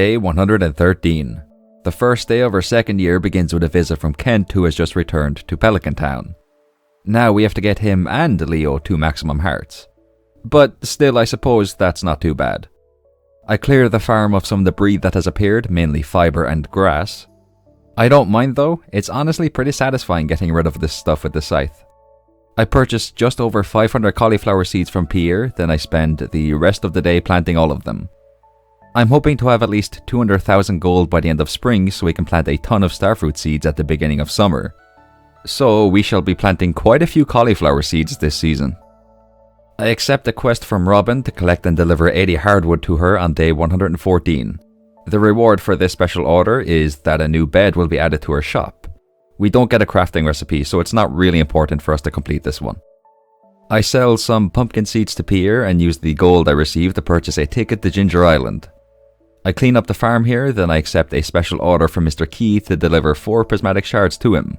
Day 113. The first day of our second year begins with a visit from Kent, who has just returned to Pelican Town. Now we have to get him and Leo to maximum hearts. But still, I suppose that's not too bad. I clear the farm of some debris that has appeared, mainly fibre and grass. I don't mind though, it's honestly pretty satisfying getting rid of this stuff with the scythe. I purchased just over 500 cauliflower seeds from Pierre, then I spend the rest of the day planting all of them. I'm hoping to have at least 200,000 gold by the end of spring so we can plant a ton of starfruit seeds at the beginning of summer. So we shall be planting quite a few cauliflower seeds this season. I accept a quest from Robin to collect and deliver 80 hardwood to her on day 114. The reward for this special order is that a new bed will be added to her shop. We don't get a crafting recipe, so it's not really important for us to complete this one. I sell some pumpkin seeds to Pierre and use the gold I receive to purchase a ticket to Ginger Island. I clean up the farm here, then I accept a special order from Mr. Keith to deliver 4 prismatic shards to him.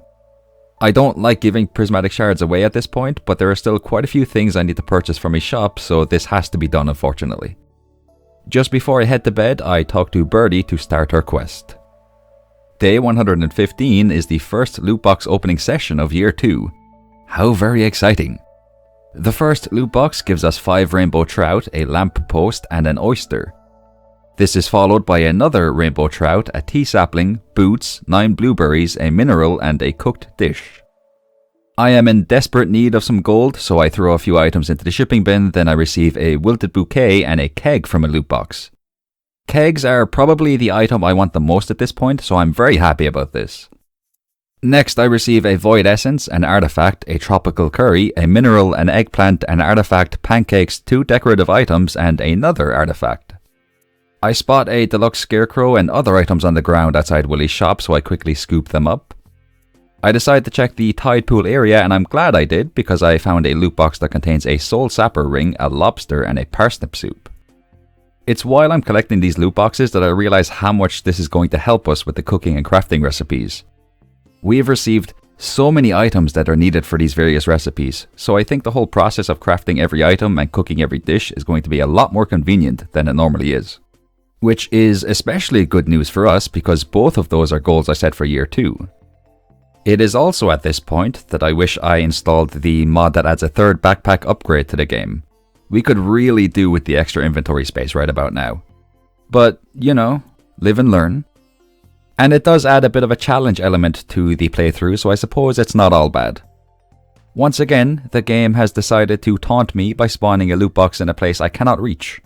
I don't like giving prismatic shards away at this point, but there are still quite a few things I need to purchase from his shop, so this has to be done unfortunately. Just before I head to bed, I talk to Birdie to start her quest. Day 115 is the first loot box opening session of year 2. How very exciting! The first loot box gives us 5 rainbow trout, a lamp post, and an oyster. This is followed by another rainbow trout, a tea sapling, boots, 9 blueberries, a mineral, and a cooked dish. I am in desperate need of some gold, so I throw a few items into the shipping bin, then I receive a wilted bouquet and a keg from a loot box. Kegs are probably the item I want the most at this point, so I'm very happy about this. Next, I receive a void essence, an artifact, a tropical curry, a mineral, an eggplant, an artifact, pancakes, 2 decorative items, and another artifact. I spot a deluxe scarecrow and other items on the ground outside Willie's shop, so I quickly scoop them up. I decide to check the tide pool area, and I'm glad I did because I found a loot box that contains a soul sapper ring, a lobster, and a parsnip soup. It's while I'm collecting these loot boxes that I realize how much this is going to help us with the cooking and crafting recipes. We have received so many items that are needed for these various recipes, so I think the whole process of crafting every item and cooking every dish is going to be a lot more convenient than it normally is. Which is especially good news for us because both of those are goals I set for year 2. It is also at this point that I wish I installed the mod that adds a 3rd backpack upgrade to the game. We could really do with the extra inventory space right about now. But, you know, live and learn. And it does add a bit of a challenge element to the playthrough, so I suppose it's not all bad. Once again, the game has decided to taunt me by spawning a loot box in a place I cannot reach.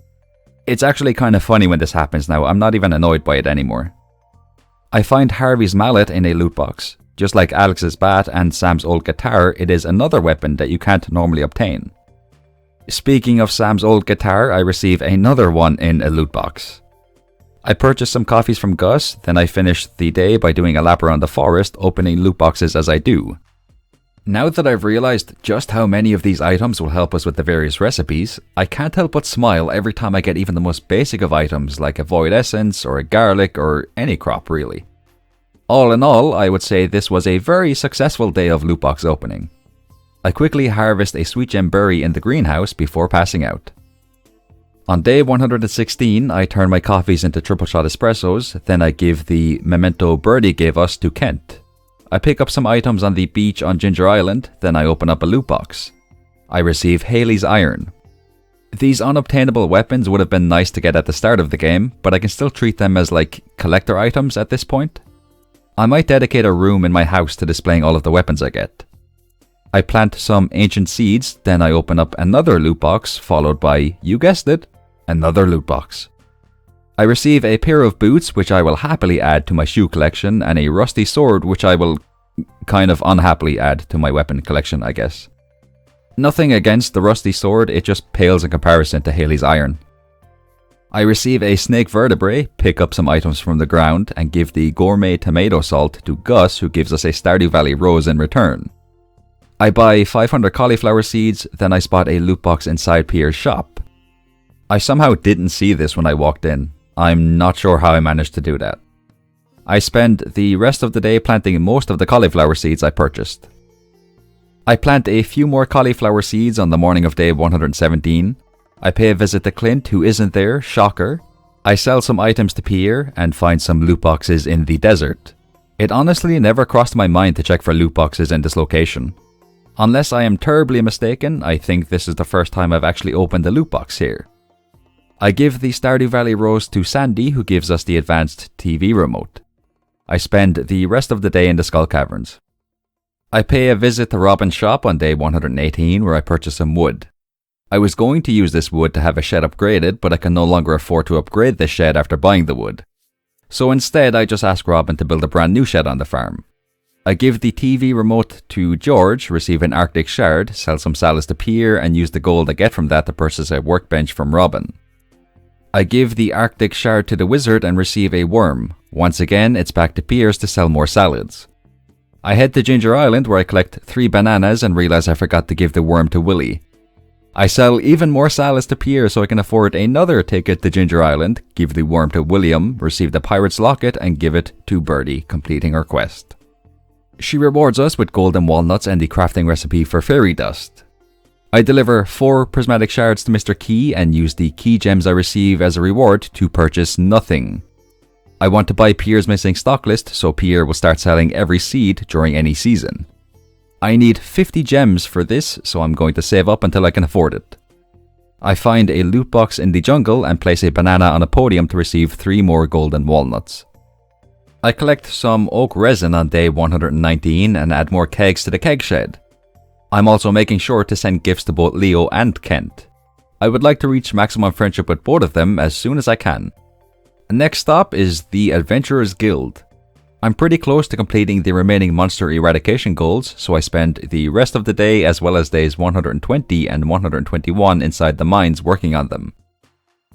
It's actually kind of funny when this happens now, I'm not even annoyed by it anymore. I find Harvey's mallet in a loot box. Just like Alex's bat and Sam's old guitar, it is another weapon that you can't normally obtain. Speaking of Sam's old guitar, I receive another one in a loot box. I purchase some coffees from Gus, then I finish the day by doing a lap around the forest, opening loot boxes as I do. Now that I've realized just how many of these items will help us with the various recipes, I can't help but smile every time I get even the most basic of items like a void essence or a garlic or any crop really. All in all, I would say this was a very successful day of loot box opening. I quickly harvest a sweet gem berry in the greenhouse before passing out. On day 116, I turn my coffees into triple shot espressos, then I give the memento Birdie gave us to Kent. I pick up some items on the beach on Ginger Island, then I open up a loot box. I receive Haley's iron. These unobtainable weapons would have been nice to get at the start of the game, but I can still treat them as like collector items at this point. I might dedicate a room in my house to displaying all of the weapons I get. I plant some ancient seeds, then I open up another loot box, followed by, you guessed it, another loot box. I receive a pair of boots, which I will happily add to my shoe collection, and a rusty sword, which I will kind of unhappily add to my weapon collection, I guess. Nothing against the rusty sword, it just pales in comparison to Haley's iron. I receive a snake vertebrae, pick up some items from the ground, and give the gourmet tomato salt to Gus, who gives us a Stardew Valley rose in return. I buy 500 cauliflower seeds, then I spot a loot box inside Pierre's shop. I somehow didn't see this when I walked in. I'm not sure how I managed to do that. I spend the rest of the day planting most of the cauliflower seeds I purchased. I plant a few more cauliflower seeds on the morning of day 117. I pay a visit to Clint, who isn't there, shocker. I sell some items to Pierre and find some loot boxes in the desert. It honestly never crossed my mind to check for loot boxes in this location. Unless I am terribly mistaken, I think this is the first time I've actually opened a loot box here. I give the Stardew Valley Rose to Sandy, who gives us the advanced TV remote. I spend the rest of the day in the Skull Caverns. I pay a visit to Robin's shop on day 118 where I purchase some wood. I was going to use this wood to have a shed upgraded, but I can no longer afford to upgrade this shed after buying the wood. So instead, I just ask Robin to build a brand new shed on the farm. I give the TV remote to George, receive an Arctic shard, sell some salads to Pierre, and use the gold I get from that to purchase a workbench from Robin. I give the Arctic shard to the wizard and receive a worm. Once again, it's back to Pierre's to sell more salads. I head to Ginger Island where I collect 3 bananas and realize I forgot to give the worm to Willy. I sell even more salads to Pierre so I can afford another ticket to Ginger Island, give the worm to William, receive the pirate's locket, and give it to Birdie, completing her quest. She rewards us with golden walnuts and the crafting recipe for fairy dust. I deliver 4 prismatic shards to Mr. Key and use the key gems I receive as a reward to purchase nothing. I want to buy Pierre's missing stock list so Pierre will start selling every seed during any season. I need 50 gems for this, so I'm going to save up until I can afford it. I find a loot box in the jungle and place a banana on a podium to receive 3 more golden walnuts. I collect some oak resin on day 119 and add more kegs to the keg shed. I'm also making sure to send gifts to both Leo and Kent. I would like to reach maximum friendship with both of them as soon as I can. Next stop is the Adventurers Guild. I'm pretty close to completing the remaining monster eradication goals, so I spend the rest of the day as well as days 120 and 121 inside the mines working on them.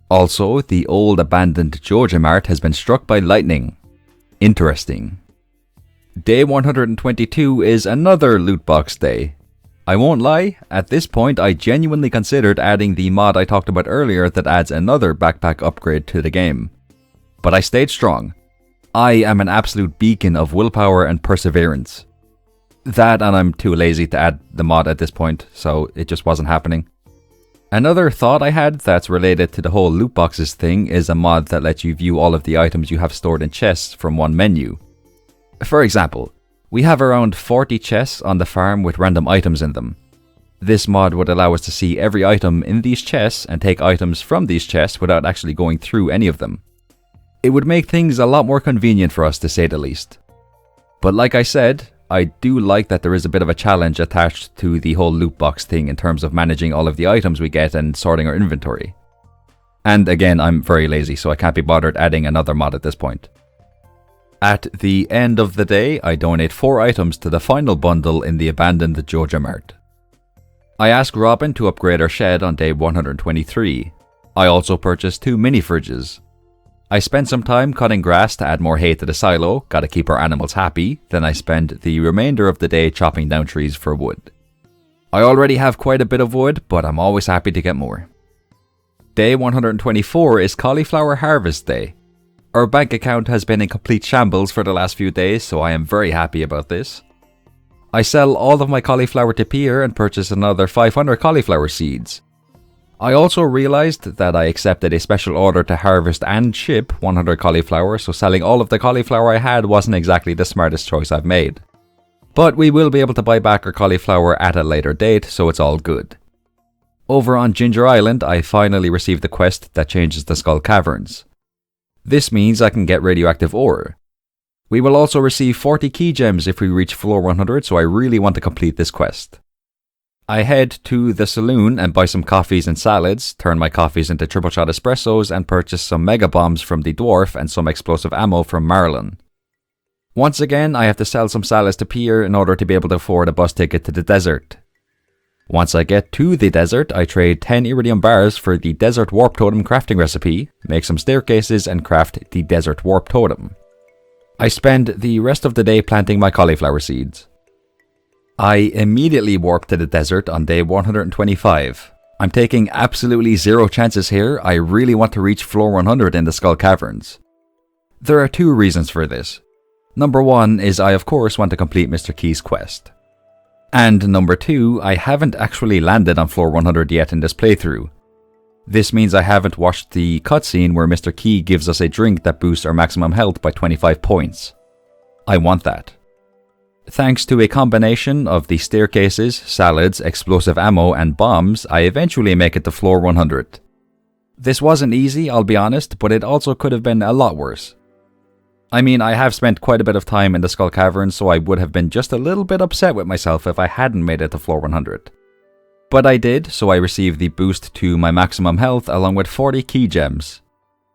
Also, the old abandoned Georgia Mart has been struck by lightning. Interesting. Day 122 is another loot box day. I won't lie, at this point I genuinely considered adding the mod I talked about earlier that adds another backpack upgrade to the game. But I stayed strong. I am an absolute beacon of willpower and perseverance. That and I'm too lazy to add the mod at this point, so it just wasn't happening. Another thought I had that's related to the whole loot boxes thing is a mod that lets you view all of the items you have stored in chests from one menu. For example, we have around 40 chests on the farm with random items in them. This mod would allow us to see every item in these chests and take items from these chests without actually going through any of them. It would make things a lot more convenient for us, to say the least. But like I said, I do like that there is a bit of a challenge attached to the whole loot box thing in terms of managing all of the items we get and sorting our inventory. And again, I'm very lazy, so I can't be bothered adding another mod at this point. At the end of the day, I donate 4 items to the final bundle in the abandoned Georgia Mart. I ask Robin to upgrade our shed on day 123. I also purchased 2 mini fridges. I spend some time cutting grass to add more hay to the silo, gotta keep our animals happy, then I spend the remainder of the day chopping down trees for wood. I already have quite a bit of wood, but I'm always happy to get more. Day 124 is Cauliflower Harvest Day. Our bank account has been in complete shambles for the last few days, so I am very happy about this. I sell all of my cauliflower to Pierre and purchase another 500 cauliflower seeds. I also realized that I accepted a special order to harvest and ship 100 cauliflower, so selling all of the cauliflower I had wasn't exactly the smartest choice I've made. But we will be able to buy back our cauliflower at a later date, so it's all good. Over on Ginger Island, I finally received the quest that changes the Skull Caverns. This means I can get radioactive ore. We will also receive 40 key gems if we reach floor 100, so I really want to complete this quest. I head to the saloon and buy some coffees and salads, turn my coffees into triple shot espressos, and purchase some mega bombs from the dwarf and some explosive ammo from Marilyn. Once again, I have to sell some salads to Pierre in order to be able to afford a bus ticket to the desert. Once I get to the desert, I trade 10 iridium bars for the desert warp totem crafting recipe, make some staircases, and craft the desert warp totem. I spend the rest of the day planting my cauliflower seeds. I immediately warp to the desert on day 125. I'm taking absolutely 0 chances here. I really want to reach floor 100 in the Skull Caverns. There are 2 reasons for this. Number 1 is I of course want to complete Mr. Key's quest. And number 2, I haven't actually landed on floor 100 yet in this playthrough. This means I haven't watched the cutscene where Mr. Key gives us a drink that boosts our maximum health by 25 points. I want that. Thanks to a combination of the staircases, salads, explosive ammo, and bombs, I eventually make it to floor 100. This wasn't easy, I'll be honest, but it also could have been a lot worse. I mean, I have spent quite a bit of time in the Skull Cavern, so I would have been just a little bit upset with myself if I hadn't made it to floor 100. But I did, so I received the boost to my maximum health along with 40 key gems.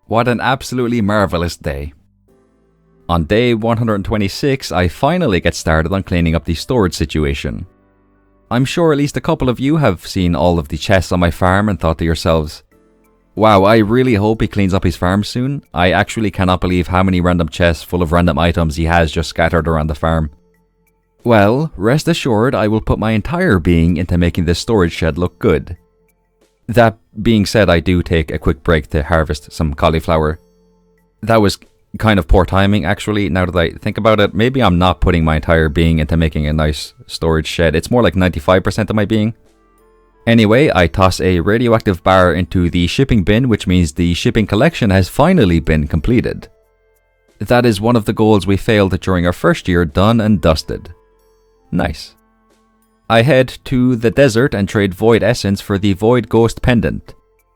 What an absolutely marvelous day. On day 126, I finally get started on cleaning up the storage situation. I'm sure at least a couple of you have seen all of the chests on my farm and thought to yourselves, wow, I really hope he cleans up his farm soon. I actually cannot believe how many random chests full of random items he has just scattered around the farm. Well, rest assured I will put my entire being into making this storage shed look good. That being said, I do take a quick break to harvest some cauliflower. That was kind of poor timing actually, now that I think about it. Maybe I'm not putting my entire being into making a nice storage shed. It's more like 95% of my being. Anyway, I toss a radioactive bar into the shipping bin, which means the shipping collection has finally been completed. That is one of the goals we failed during our first year, done and dusted. Nice. I head to the desert and trade Void Essence for the Void Ghost Pendant.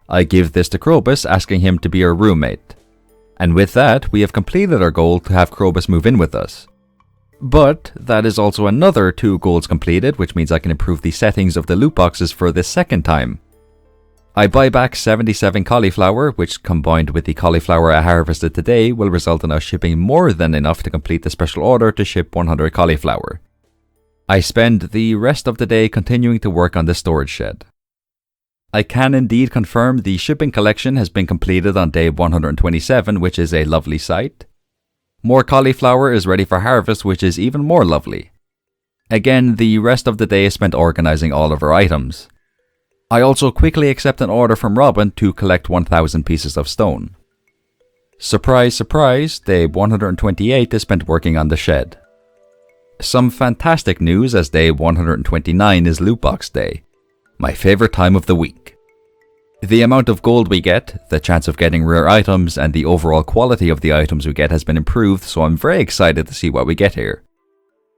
I give this to Krobus, asking him to be our roommate. And with that, we have completed our goal to have Krobus move in with us. But that is also another 2 goals completed, which means I can improve the settings of the loot boxes for the second time. I buy back 77 cauliflower, which combined with the cauliflower I harvested today will result in us shipping more than enough to complete the special order to ship 100 cauliflower. I spend the rest of the day continuing to work on the storage shed. I can indeed confirm the shipping collection has been completed on day 127, which is a lovely sight. More cauliflower is ready for harvest, which is even more lovely. Again, the rest of the day is spent organizing all of our items. I also quickly accept an order from Robin to collect 1,000 pieces of stone. Surprise, surprise, day 128 is spent working on the shed. Some fantastic news, as day 129 is loot box day. My favorite time of the week. The amount of gold we get, the chance of getting rare items, and the overall quality of the items we get has been improved, so I'm very excited to see what we get here.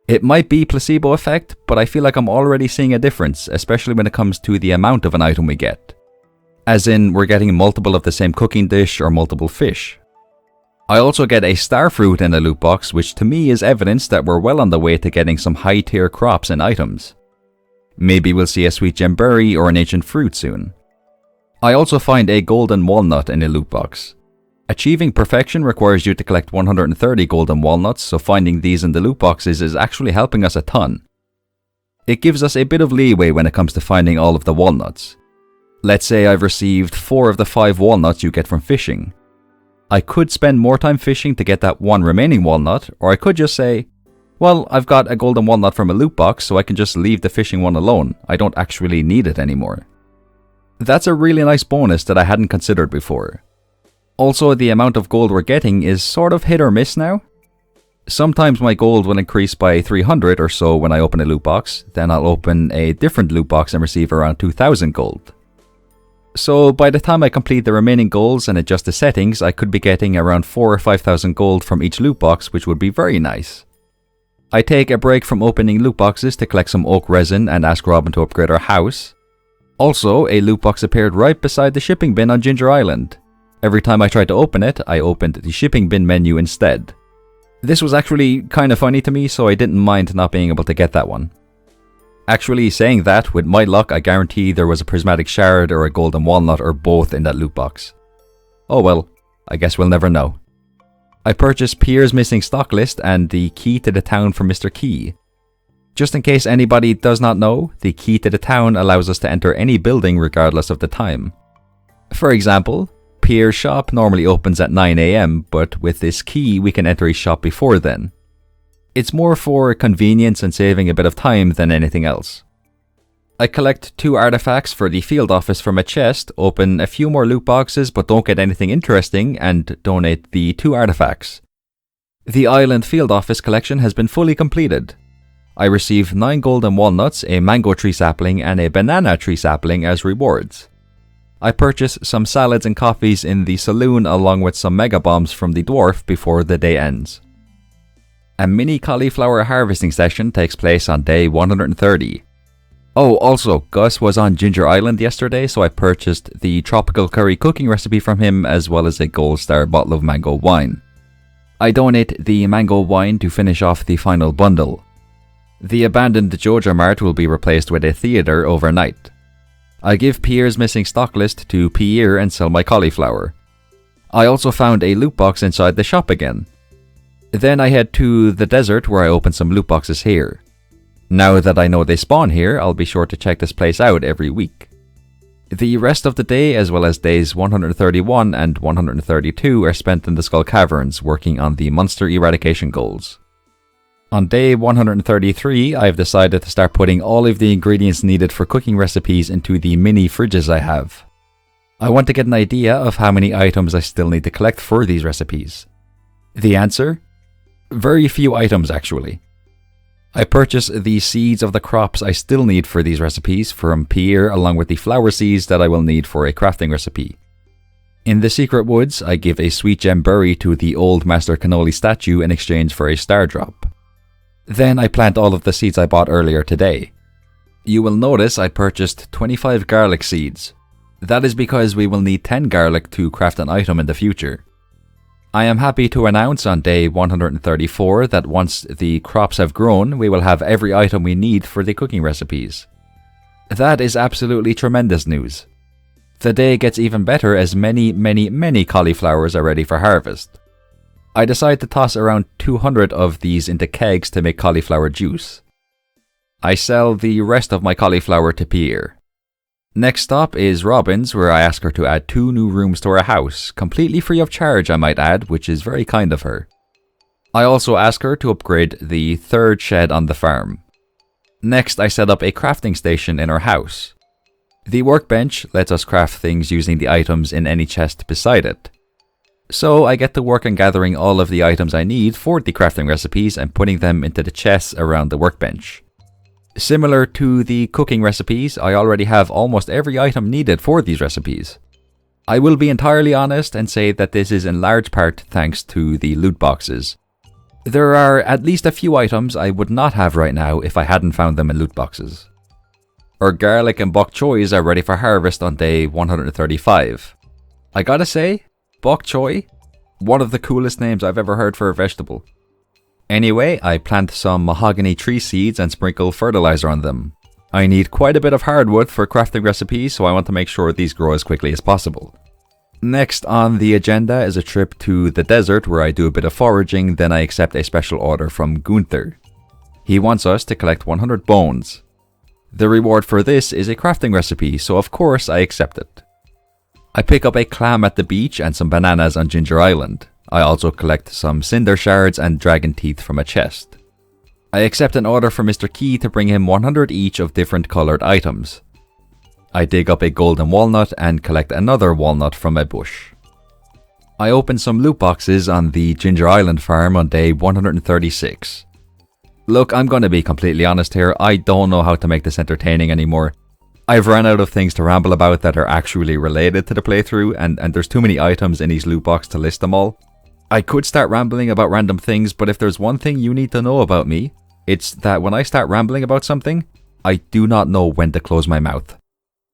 It might be placebo effect, but I feel like I'm already seeing a difference, especially when it comes to the amount of an item we get. As in, we're getting multiple of the same cooking dish or multiple fish. I also get a star fruit in a loot box, which to me is evidence that we're well on the way to getting some high tier crops and items. Maybe we'll see a sweet gem berry or an ancient fruit soon. I also find a golden walnut in a loot box. Achieving perfection requires you to collect 130 golden walnuts, so finding these in the loot boxes is actually helping us a ton. It gives us a bit of leeway when it comes to finding all of the walnuts. Let's say I've received 4 of the 5 walnuts you get from fishing. I could spend more time fishing to get that one remaining walnut, or I could just say, well, I've got a golden walnut from a loot box, so I can just leave the fishing one alone. I don't actually need it anymore. That's a really nice bonus that I hadn't considered before. Also, the amount of gold we're getting is sort of hit or miss now. Sometimes my gold will increase by 300 or so when I open a loot box, then I'll open a different loot box and receive around 2000 gold. So by the time I complete the remaining goals and adjust the settings, I could be getting around 4 or 5000 gold from each loot box, which would be very nice. I take a break from opening loot boxes to collect some oak resin and ask Robin to upgrade our house. Also, a loot box appeared right beside the shipping bin on Ginger Island. Every time I tried to open it, I opened the shipping bin menu instead. This was actually kind of funny to me, so I didn't mind not being able to get that one. Actually, saying that, with my luck, I guarantee there was a prismatic shard or a golden walnut or both in that loot box. Oh well, I guess we'll never know. I purchased Pierre's missing stock list and the key to the town from Mr. Key. Just in case anybody does not know, the key to the town allows us to enter any building regardless of the time. For example, Pierre's shop normally opens at 9 AM, but with this key we can enter his shop before then. It's more for convenience and saving a bit of time than anything else. I collect 2 artifacts for the field office from a chest, open a few more loot boxes but don't get anything interesting, and donate the 2 artifacts. The island field office collection has been fully completed. I receive 9 golden walnuts, a mango tree sapling and a banana tree sapling as rewards. I purchase some salads and coffees in the saloon along with some mega bombs from the dwarf before the day ends. A mini cauliflower harvesting session takes place on day 130. Oh, also, Gus was on Ginger Island yesterday, so I purchased the tropical curry cooking recipe from him as well as a gold star bottle of mango wine. I donate the mango wine to finish off the final bundle. The abandoned Joja Mart will be replaced with a theatre overnight. I give Pierre's missing stock list to Pierre and sell my cauliflower. I also found a loot box inside the shop again. Then I head to the desert where I open some loot boxes here. Now that I know they spawn here, I'll be sure to check this place out every week. The rest of the day, as well as days 131 and 132, are spent in the Skull Caverns working on the monster eradication goals. On day 133, I've decided to start putting all of the ingredients needed for cooking recipes into the mini fridges I have. I want to get an idea of how many items I still need to collect for these recipes. The answer? Very few items actually. I purchase the seeds of the crops I still need for these recipes from Pierre along with the flower seeds that I will need for a crafting recipe. In the secret woods, I give a sweet gem berry to the old Master Cannoli statue in exchange for a star drop. Then I plant all of the seeds I bought earlier today. You will notice I purchased 25 garlic seeds. That is because we will need 10 garlic to craft an item in the future. I am happy to announce on day 134 that once the crops have grown, we will have every item we need for the cooking recipes. That is absolutely tremendous news. The day gets even better as many cauliflowers are ready for harvest. I decide to toss around 200 of these into kegs to make cauliflower juice. I sell the rest of my cauliflower to Pierre. Next stop is Robin's, where I ask her to add 2 new rooms to our house, completely free of charge I might add, which is very kind of her. I also ask her to upgrade the 3rd shed on the farm. Next I set up a crafting station in our house. The workbench lets us craft things using the items in any chest beside it. So I get to work on gathering all of the items I need for the crafting recipes and putting them into the chests around the workbench. Similar to the cooking recipes, I already have almost every item needed for these recipes. I will be entirely honest and say that this is in large part thanks to the loot boxes. There are at least a few items I would not have right now if I hadn't found them in loot boxes. Our garlic and bok choys are ready for harvest on day 135. I gotta say, bok choy, one of the coolest names I've ever heard for a vegetable. Anyway, I plant some mahogany tree seeds and sprinkle fertilizer on them. I need quite a bit of hardwood for crafting recipes, so I want to make sure these grow as quickly as possible. Next on the agenda is a trip to the desert where I do a bit of foraging, then I accept a special order from Gunther. He wants us to collect 100 bones. The reward for this is a crafting recipe, so of course I accept it. I pick up a clam at the beach and some bananas on Ginger Island. I also collect some cinder shards and dragon teeth from a chest. I accept an order from Mr. Key to bring him 100 each of different coloured items. I dig up a golden walnut and collect another walnut from a bush. I open some loot boxes on the Ginger Island farm on day 136. Look, I'm going to be completely honest here, I don't know how to make this entertaining anymore. I've run out of things to ramble about that are actually related to the playthrough, and there's too many items in each loot box to list them all. I could start rambling about random things, but if there's one thing you need to know about me, it's that when I start rambling about something, I do not know when to close my mouth.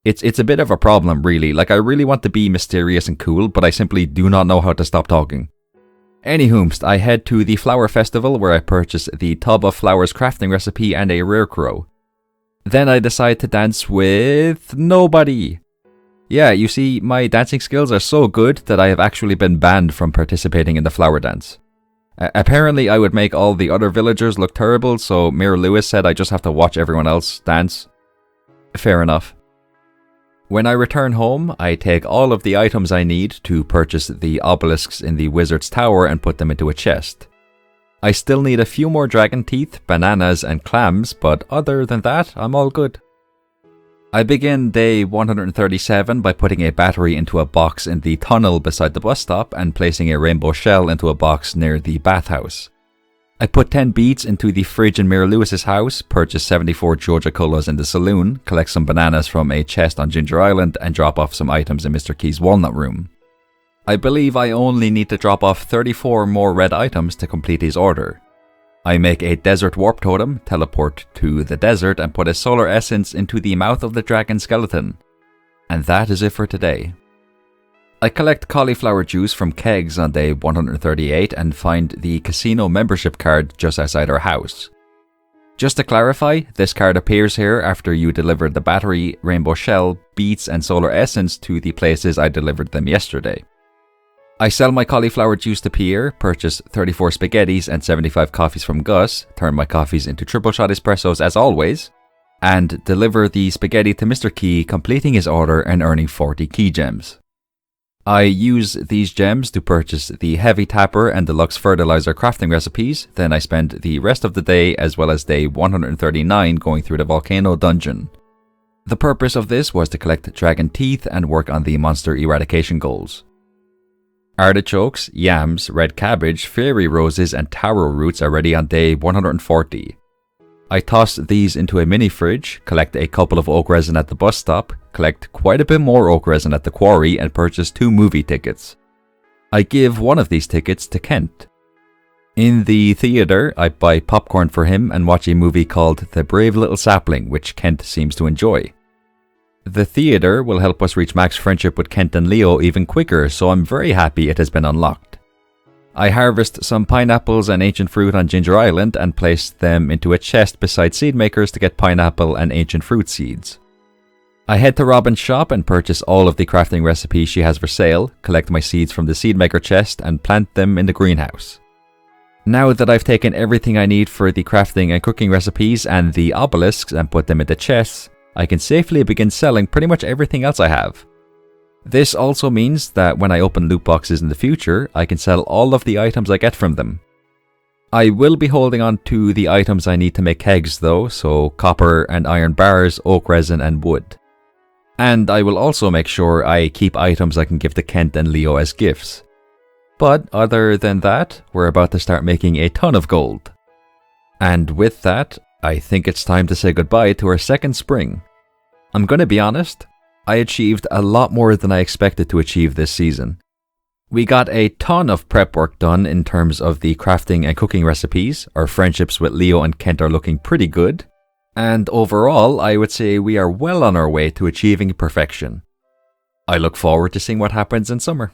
It's a bit of a problem, really. Like, I really want to be mysterious and cool, but I simply do not know how to stop talking. Anywhomst, I head to the flower festival where I purchase the tub of flowers crafting recipe and a rare crow. Then I decide to dance with nobody. Yeah, you see, my dancing skills are so good that I have actually been banned from participating in the flower dance. Apparently I would make all the other villagers look terrible, so Mayor Lewis said I just have to watch everyone else dance. Fair enough. When I return home, I take all of the items I need to purchase the obelisks in the wizard's tower and put them into a chest. I still need a few more dragon teeth, bananas and clams, but other than that, I'm all good. I begin day 137 by putting a battery into a box in the tunnel beside the bus stop and placing a rainbow shell into a box near the bathhouse. I put 10 beets into the fridge in Mira Lewis's house, purchase 74 Georgia Colas in the saloon, collect some bananas from a chest on Ginger Island, and drop off some items in Mr. Key's walnut room. I believe I only need to drop off 34 more red items to complete his order. I make a desert warp totem, teleport to the desert, and put a solar essence into the mouth of the dragon skeleton. And that is it for today. I collect cauliflower juice from kegs on day 138 and find the casino membership card just outside our house. Just to clarify, this card appears here after you delivered the battery, rainbow shell, beets and solar essence to the places I delivered them yesterday. I sell my cauliflower juice to Pierre, purchase 34 spaghettis and 75 coffees from Gus, turn my coffees into triple shot espressos as always, and deliver the spaghetti to Mr. Key, completing his order and earning 40 key gems. I use these gems to purchase the Heavy Tapper and Deluxe Fertilizer crafting recipes, then I spend the rest of the day as well as day 139 going through the Volcano Dungeon. The purpose of this was to collect dragon teeth and work on the monster eradication goals. Artichokes, yams, red cabbage, fairy roses and taro roots are ready on day 140. I toss these into a mini fridge, collect a couple of oak resin at the bus stop, collect quite a bit more oak resin at the quarry and purchase 2 movie tickets. I give one of these tickets to Kent. In the theatre, I buy popcorn for him and watch a movie called The Brave Little Sapling, which Kent seems to enjoy. The theatre will help us reach max friendship with Kent and Leo even quicker, so I'm very happy it has been unlocked. I harvest some pineapples and ancient fruit on Ginger Island and place them into a chest beside seed makers to get pineapple and ancient fruit seeds. I head to Robin's shop and purchase all of the crafting recipes she has for sale, collect my seeds from the seed maker chest and plant them in the greenhouse. Now that I've taken everything I need for the crafting and cooking recipes and the obelisks and put them into chests, I can safely begin selling pretty much everything else I have. This also means that when I open loot boxes in the future, I can sell all of the items I get from them. I will be holding on to the items I need to make kegs though, so copper and iron bars, oak resin and wood. And I will also make sure I keep items I can give to Kent and Leo as gifts. But other than that, we're about to start making a ton of gold. And with that, I think it's time to say goodbye to our second spring. I'm gonna be honest, I achieved a lot more than I expected to achieve this season. We got a ton of prep work done in terms of the crafting and cooking recipes, our friendships with Leo and Kent are looking pretty good, and overall I would say we are well on our way to achieving perfection. I look forward to seeing what happens in summer.